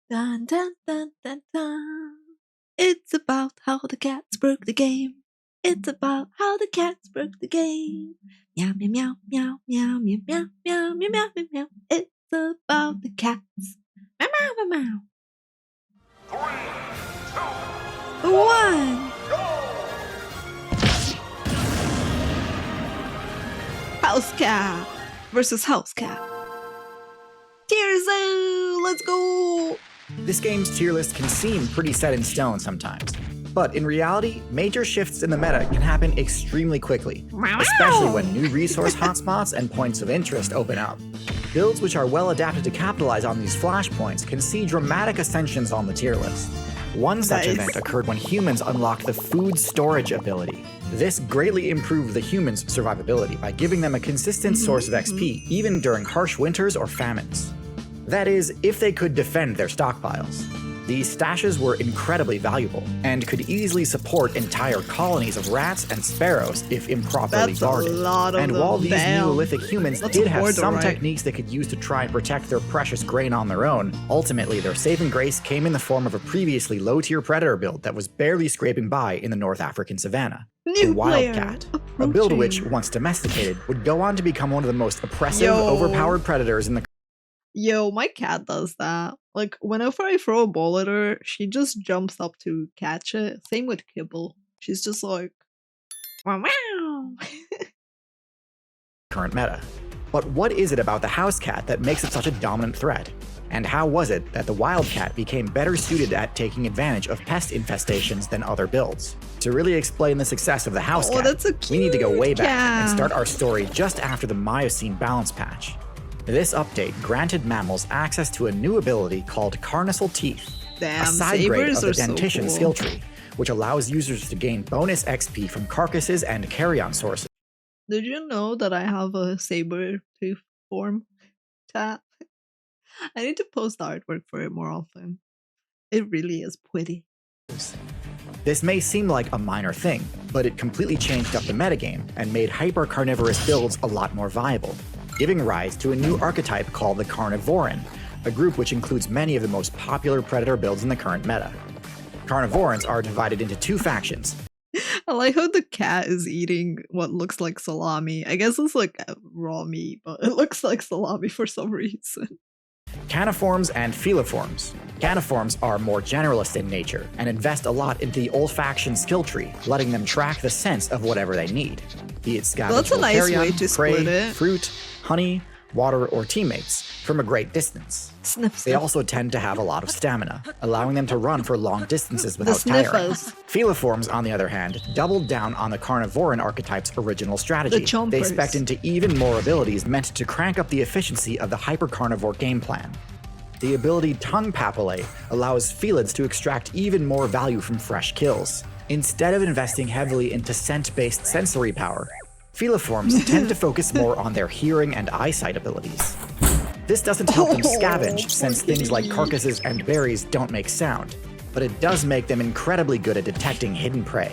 Dun, dun, dun, dun, dun. It's about how the cats broke the game. It's about how the cats broke the game. Meow, meow, meow, meow, meow, meow, meow, meow, meow, meow, meow, meow. It's about the cats. Meow, meow, meow, meow. 3, 2, 1. House cat versus house cat. TierZoo, let's go! This game's tier list can seem pretty set in stone sometimes, but in reality, major shifts in the meta can happen extremely quickly, especially when new resource hotspots and points of interest open up. Builds which are well adapted to capitalize on these flashpoints can see dramatic ascensions on the tier list. One such event occurred when humans unlocked the food storage ability. This greatly improved the humans' survivability by giving them a consistent source of XP even during harsh winters or famines. That is, if they could defend their stockpiles. These stashes were incredibly valuable, and could easily support entire colonies of rats and sparrows if improperly guarded. And while these Neolithic humans did have some techniques they could use to try and protect their precious grain on their own, ultimately their saving grace came in the form of a previously low-tier predator build that was barely scraping by in the North African savanna. The wildcat, a build which, once domesticated, would go on to become one of the most oppressive, overpowered predators in the Yo, my cat does that. Like, whenever I throw a ball at her, she just jumps up to catch it. Same with Kibble. She's just like, wow, wow. Current meta. But what is it about the house cat that makes it such a dominant threat? And how was it that the wildcat became better suited at taking advantage of pest infestations than other builds? To really explain the success of the house cat, we need to go way back and start our story just after the Miocene balance patch. This update granted mammals access to a new ability called Carnassial Teeth, a side grade of the Dentition skill tree, which allows users to gain bonus XP from carcasses and carrion sources. Did you know that I have a saber tooth form cat? I need to post artwork for it more often. It really is pretty. This may seem like a minor thing, but it completely changed up the metagame and made hyper-carnivorous builds a lot more viable, giving rise to a new archetype called the Carnivoran, a group which includes many of the most popular predator builds in the current meta. Carnivorans are divided into two factions. I like how the cat is eating what looks like salami. I guess it's like raw meat, but it looks like salami for some reason. Caniforms and feliforms. Caniforms are more generalist in nature and invest a lot into the olfaction skill tree, letting them track the scents of whatever they need, be it scavengable carrion, prey, fruit, honey, water, or teammates, from a great distance. They also tend to have a lot of stamina, allowing them to run for long distances without tiring. Feliforms, on the other hand, doubled down on the Carnivoran archetype's original strategy. They spec'd into even more abilities meant to crank up the efficiency of the hyper-carnivore game plan. The ability Tongue Papillae allows felids to extract even more value from fresh kills. Instead of investing heavily into scent-based sensory power, feliforms tend to focus more on their hearing and eyesight abilities. This doesn't help them scavenge, since things like carcasses and berries don't make sound, but it does make them incredibly good at detecting hidden prey.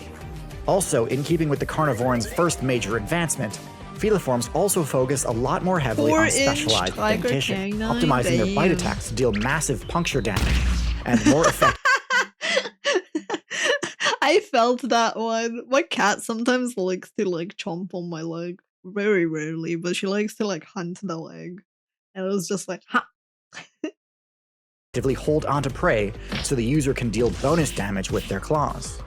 Also, in keeping with the Carnivoran's first major advancement, feliforms also focus a lot more heavily on specialized dentition, optimizing their bite attacks to deal massive puncture damage, and more effective. I felt that one. My cat sometimes likes to like chomp on my leg. Very rarely, but she likes to like hunt the leg. And it was just like, ha! Hold onto prey so the user can deal bonus damage with their claws.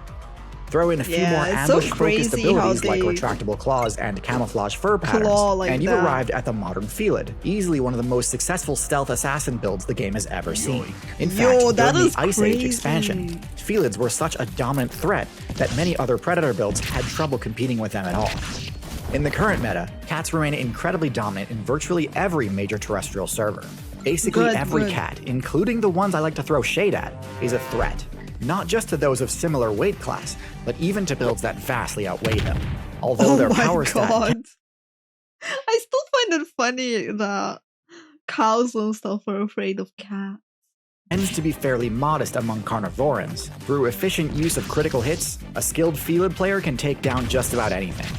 Throw in a few more ambush-focused abilities like retractable claws and camouflage fur patterns, and you've arrived at the modern felid, easily one of the most successful stealth assassin builds the game has ever seen. In fact, during the Ice Age expansion, felids were such a dominant threat that many other predator builds had trouble competing with them at all. In the current meta, cats remain incredibly dominant in virtually every major terrestrial server. Basically every cat, including the ones I like to throw shade at, is a threat. Not just to those of similar weight class, but even to builds that vastly outweigh them. Although their power stat... I still find it funny that cows and stuff are afraid of cats. Tends to be fairly modest among carnivorans. Through efficient use of critical hits, a skilled felid player can take down just about anything.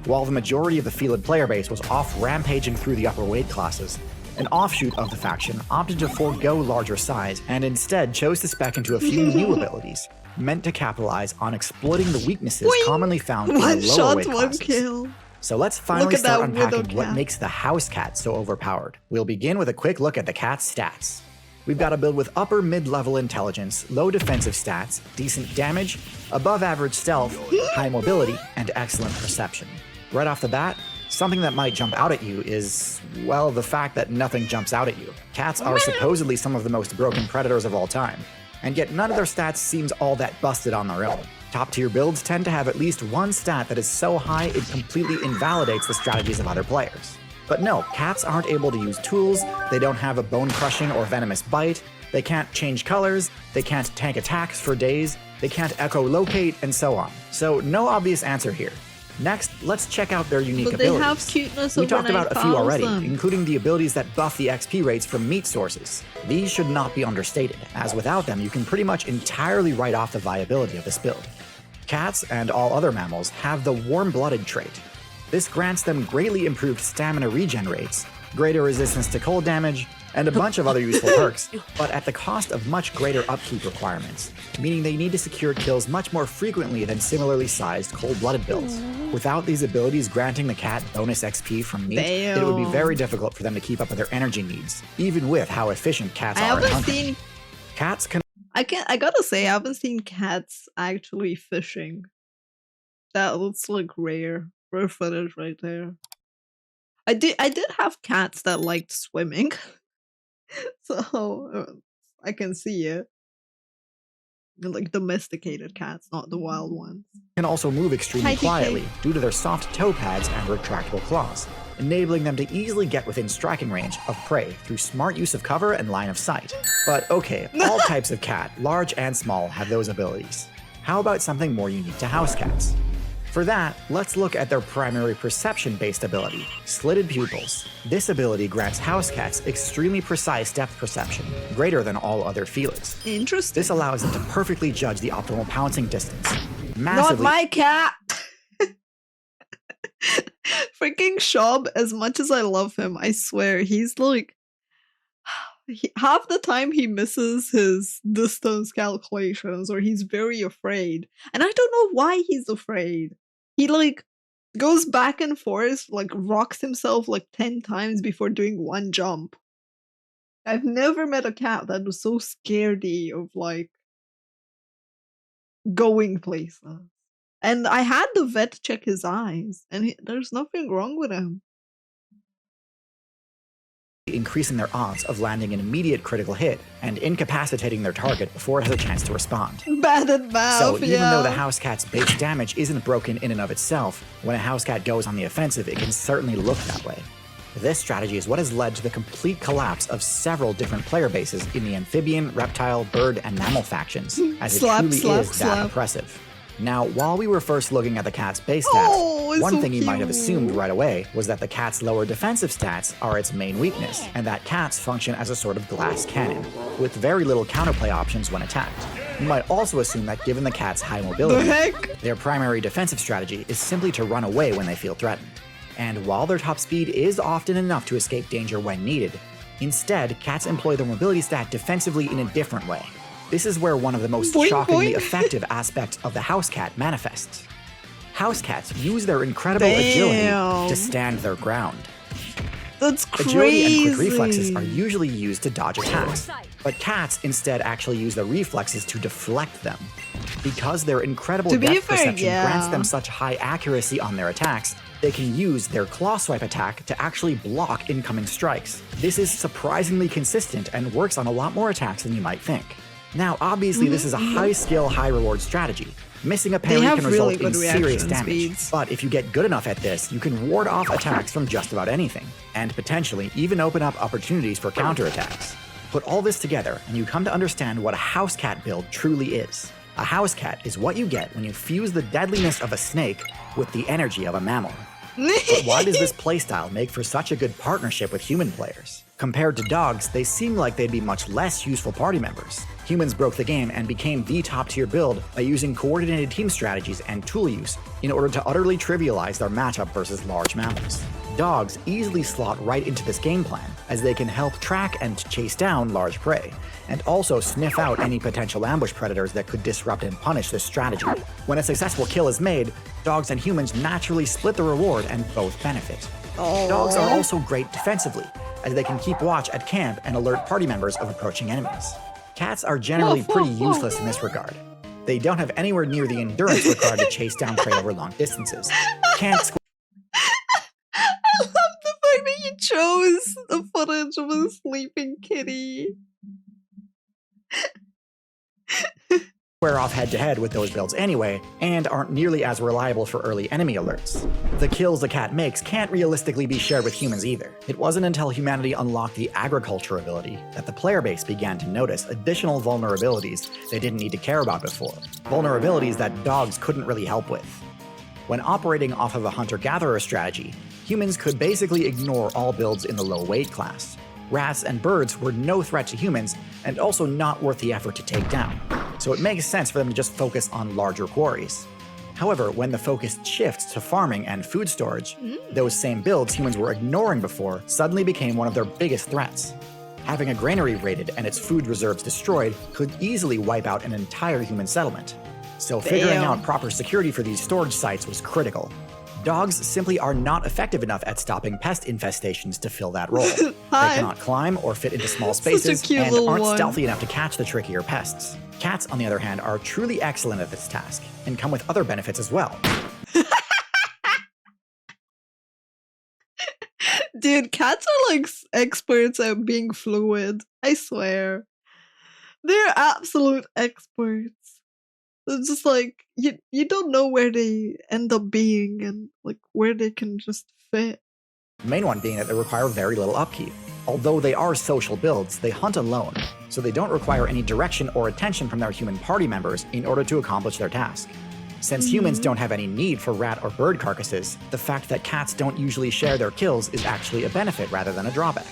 While the majority of the felid player base was off rampaging through the upper weight classes, an offshoot of the faction opted to forego larger size and instead chose to spec into a few new abilities, meant to capitalize on exploiting the weaknesses commonly found in the lower weight classes. Kill. So let's finally start unpacking what cat. makes the house cat so overpowered. We'll begin with a quick look at the cat's stats. We've got a build with upper mid-level intelligence, low defensive stats, decent damage, above average stealth, high mobility, and excellent perception. Right off the bat, something that might jump out at you is, well, the fact that nothing jumps out at you. Cats are supposedly some of the most broken predators of all time, and yet none of their stats seems all that busted on their own. Top tier builds tend to have at least one stat that is so high it completely invalidates the strategies of other players. But no, cats aren't able to use tools, they don't have a bone-crushing or venomous bite, they can't change colors, they can't tank attacks for days, they can't echolocate, and so on. So no obvious answer here. Next, let's check out their unique abilities. They have cuteness. We talked about a few already, including the abilities that buff the XP rates from meat sources. These should not be understated, as without them you can pretty much entirely write off the viability of this build. Cats, and all other mammals, have the warm-blooded trait. This grants them greatly improved stamina regen rates, greater resistance to cold damage, and a bunch of other useful perks, but at the cost of much greater upkeep requirements, meaning they need to secure kills much more frequently than similarly sized cold-blooded builds. Without these abilities granting the cat bonus XP from meat, it would be very difficult for them to keep up with their energy needs, even with how efficient cats are at hunting. Cats can... I gotta say, I haven't seen cats actually fishing. That looks like rare footage right there. I did have cats that liked swimming, so I can see it. They're like domesticated cats, not the wild ones. Can also move extremely quietly due to their soft toe pads and retractable claws, enabling them to easily get within striking range of prey through smart use of cover and line of sight. But okay, all types of cat, large and small, have those abilities. How about something more unique to house cats? For that, let's look at their primary perception-based ability, slitted pupils. This ability grants house cats extremely precise depth perception, greater than all other felids. Interesting. This allows them to perfectly judge the optimal pouncing distance. Not my cat! Freaking Shub, as much as I love him, I swear, he's like... half the time he misses his distance calculations, or he's very afraid. And I don't know why he's afraid. He like goes back and forth, like rocks himself like 10 times before doing one jump. I've never met a cat that was so scaredy of like going places. And I had the vet check his eyes, and there's nothing wrong with him. Increasing their odds of landing an immediate critical hit and incapacitating their target before it has a chance to respond. Batted mouth, so even though the house cat's base damage isn't broken in and of itself, when a house cat goes on the offensive, it can certainly look that way. This strategy is what has led to the complete collapse of several different player bases in the amphibian, reptile, bird, and mammal factions, as it truly is that oppressive. Now, while we were first looking at the cat's base stats, one thing you might have assumed right away was that the cat's lower defensive stats are its main weakness, and that cats function as a sort of glass cannon, with very little counterplay options when attacked. You might also assume that given the cat's high mobility, their primary defensive strategy is simply to run away when they feel threatened. And while their top speed is often enough to escape danger when needed, instead, cats employ their mobility stat defensively in a different way. This is where one of the most shockingly effective aspects of the house cat manifests. House cats use their incredible agility to stand their ground. That's crazy. Agility and quick reflexes are usually used to dodge attacks, but cats instead actually use the reflexes to deflect them. Because their incredible depth perception grants them such high accuracy on their attacks, they can use their claw swipe attack to actually block incoming strikes. This is surprisingly consistent and works on a lot more attacks than you might think. Now, obviously, this is a high-skill, high-reward strategy. Missing a parry can result in serious damage, but if you get good enough at this, you can ward off attacks from just about anything, and potentially even open up opportunities for counterattacks. Put all this together, and you come to understand what a house cat build truly is. A house cat is what you get when you fuse the deadliness of a snake with the energy of a mammal. But why does this playstyle make for such a good partnership with human players? Compared to dogs, they seem like they'd be much less useful party members. Humans broke the game and became the top-tier build by using coordinated team strategies and tool use in order to utterly trivialize their matchup versus large mammals. Dogs easily slot right into this game plan, as they can help track and chase down large prey, and also sniff out any potential ambush predators that could disrupt and punish this strategy. When a successful kill is made, dogs and humans naturally split the reward and both benefit. Dogs are also great defensively, as they can keep watch at camp and alert party members of approaching enemies. Cats are generally pretty useless in this regard. They don't have anywhere near the endurance required to chase down prey over long distances. Can't I love the fact that you chose the footage of a sleeping kitty. square off head-to-head with those builds anyway, and aren't nearly as reliable for early enemy alerts. The kills the cat makes can't realistically be shared with humans either. It wasn't until humanity unlocked the agriculture ability that the player base began to notice additional vulnerabilities they didn't need to care about before. Vulnerabilities that dogs couldn't really help with. When operating off of a hunter-gatherer strategy, humans could basically ignore all builds in the low weight class. Rats and birds were no threat to humans, and also not worth the effort to take down, so it makes sense for them to just focus on larger quarries. However, when the focus shifts to farming and food storage, those same builds humans were ignoring before suddenly became one of their biggest threats. Having a granary raided and its food reserves destroyed could easily wipe out an entire human settlement. So figuring out proper security for these storage sites was critical. Dogs simply are not effective enough at stopping pest infestations to fill that role. They cannot climb or fit into small spaces and aren't stealthy enough to catch the trickier pests. Cats, on the other hand, are truly excellent at this task and come with other benefits as well. Dude, cats are like experts at being fluid. I swear. They're absolute experts. It's just like, you don't know where they end up being and like where they can just fit. The main one being that they require very little upkeep. Although they are social builds, they hunt alone, so they don't require any direction or attention from their human party members in order to accomplish their task. Since humans don't have any need for rat or bird carcasses, the fact that cats don't usually share their kills is actually a benefit rather than a drawback.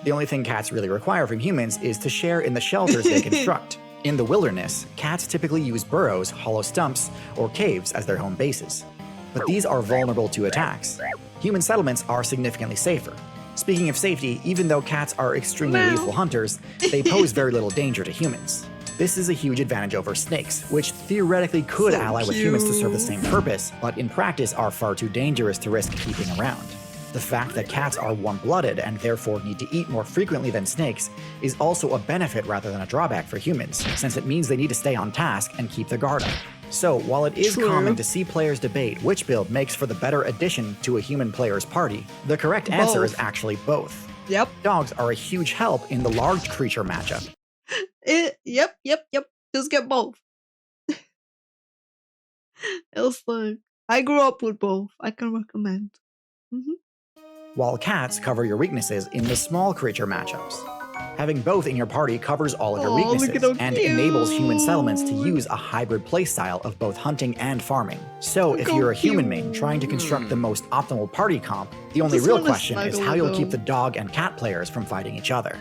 The only thing cats really require from humans is to share in the shelters they construct. In the wilderness, cats typically use burrows, hollow stumps, or caves as their home bases. But these are vulnerable to attacks. Human settlements are significantly safer. Speaking of safety, even though cats are extremely lethal hunters, they pose very little danger to humans. This is a huge advantage over snakes, which theoretically could ally with humans to serve the same purpose, but in practice are far too dangerous to risk keeping around. The fact that cats are warm-blooded and therefore need to eat more frequently than snakes is also a benefit rather than a drawback for humans, since it means they need to stay on task and keep their guard up. So, while it is common to see players debate which build makes for the better addition to a human player's party, the correct answer is actually both. Yep. Dogs are a huge help in the large creature matchup. Yep. Just get both. It's like, I grew up with both. I can recommend. While cats cover your weaknesses in the small creature matchups. Having both in your party covers all of your weaknesses and enables human settlements to use a hybrid playstyle of both hunting and farming. So if you're a human main trying to construct the most optimal party comp, the only real question is how you'll keep the dog and cat players from fighting each other.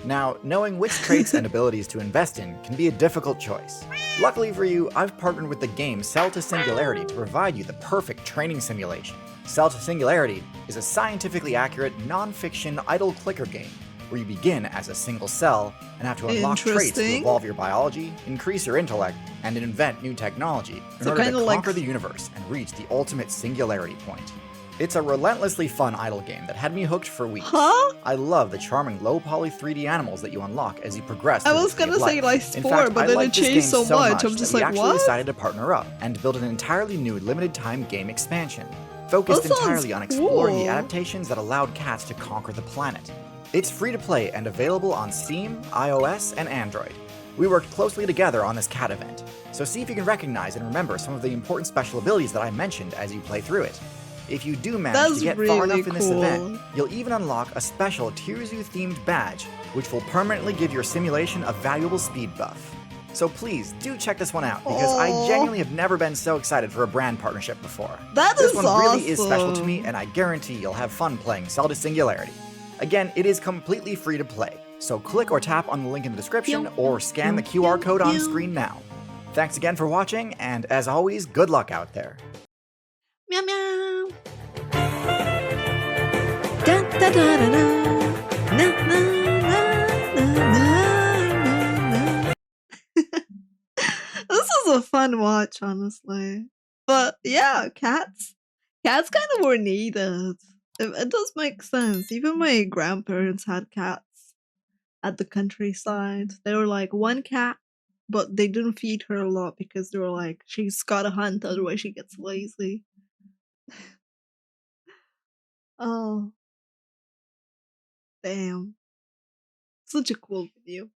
Now, knowing which traits and abilities to invest in can be a difficult choice. Luckily for you, I've partnered with the game Cell to Singularity to provide you the perfect training simulation. Cell to Singularity is a scientifically accurate, non-fiction idle clicker game where you begin as a single cell and have to unlock traits to evolve your biology, increase your intellect, and invent new technology in order to conquer the universe and reach the ultimate singularity point. It's a relentlessly fun idle game that had me hooked for weeks. I love the charming low-poly 3D animals that you unlock as you progress. I was gonna say like sport, but then it changed so much. I'm just like, what? We actually decided to partner up and build an entirely new limited-time game expansion, focused entirely on exploring the adaptations that allowed cats to conquer the planet. It's free to play and available on Steam, iOS, and Android. We worked closely together on this cat event, so see if you can recognize and remember some of the important special abilities that I mentioned as you play through it. If you do manage to get far enough in this event, you'll even unlock a special TierZoo themed badge, which will permanently give your simulation a valuable speed buff. So please, do check this one out, because I genuinely have never been so excited for a brand partnership before. This one really is special to me, and I guarantee you'll have fun playing Cell to Singularity. Again, it is completely free to play, so click or tap on the link in the description or scan the QR code on screen now. Thanks again for watching, and as always, good luck out there. Meow meow. Da da da da. Na na na na na na. This was a fun watch, honestly. But yeah, cats kind of were needed. It does make sense. Even my grandparents had cats at the countryside. They were like one cat, but they didn't feed her a lot because they were like, she's gotta hunt, otherwise she gets lazy. Oh, damn. Such a cool video.